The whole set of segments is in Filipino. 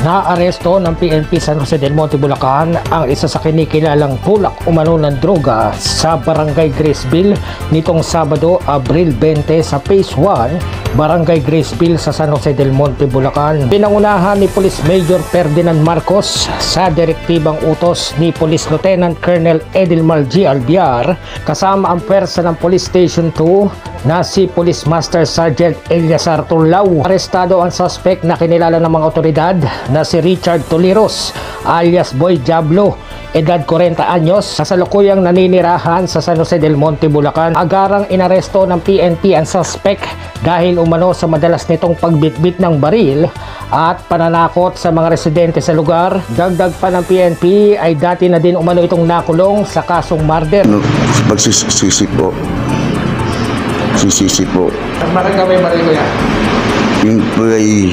Naaresto ng PNP San Jose del Monte, Bulacan ang isa sa kinikilalang tulak umano ng droga sa Barangay Graceville nitong Sabado, Abril 20 sa Phase 1, Barangay Graceville sa San Jose del Monte, Bulacan. Pinangunahan ni Police Major Ferdinand Marcos sa direktibang utos ni Police Lieutenant Colonel Edilmar G. Albiar kasama ang pwersa ng Police Station 2 na si Police Master Sergeant Eliazar Turlao. Arestado ang suspect na kinilala ng mga otoridad na si Richard Toliros alias Boy Diablo, edad 40 anyos, kasalukuyang naninirahan sa San Jose del Monte, Bulacan. Agarang inaresto ng PNP ang suspect dahil umano sa madalas nitong pagbitbit ng baril at pananakot sa mga residente sa lugar. Dagdag pa ng PNP ay dati na din umano itong nakulong sa kasong murder. Pagsisisi po. Sisisi po. Bakit ka may baril ko yan? Yung po ay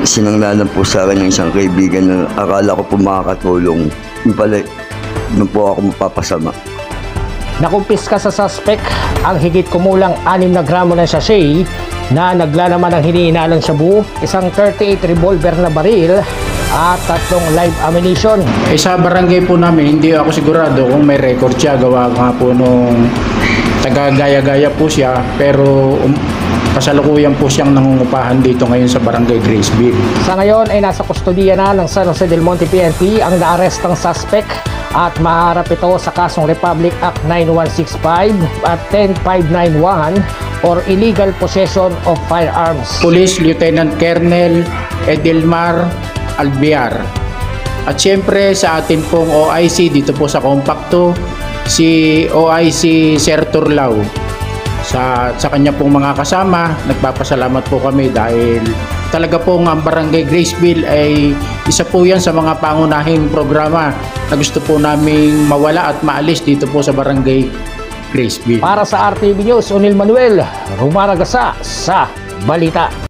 sinanglanan po sa akin ng isang kaibigan na akala ko po makakatulong. Yung pala, doon po ako mapapasama. Nakumpiska sa suspect ang higit kumulang 6 na gramo ng sachet na naglalaman ng hinihinalong shabu, isang 38 revolver na baril at 3 live ammunition. Sa barangay po namin, hindi ako sigurado kung may record siya. Gawa nga po nung taga-gaya-gaya po siya, pero kasalukuyan po siyang nangungupahan dito ngayon sa Barangay Graceville. Sa ngayon ay nasa kustodiya na ng San Jose del Monte PNP ang naarestang suspect at maharap ito sa kasong Republic Act 9165 at 10591 or illegal possession of firearms. Police Lieutenant Colonel Edilmar Albiar. At siyempre sa atin pong OIC dito po sa Compacto, si OIC Sir Turlao. Sa kanya pong mga kasama, nagpapasalamat po kami dahil talaga pong ang Barangay Graceville ay isa po yan sa mga pangunahing programa na gusto po naming mawala at maalis dito po sa Barangay Graceville. Para sa RTV News, Unil Manuel, Rumaragasa sa Balita.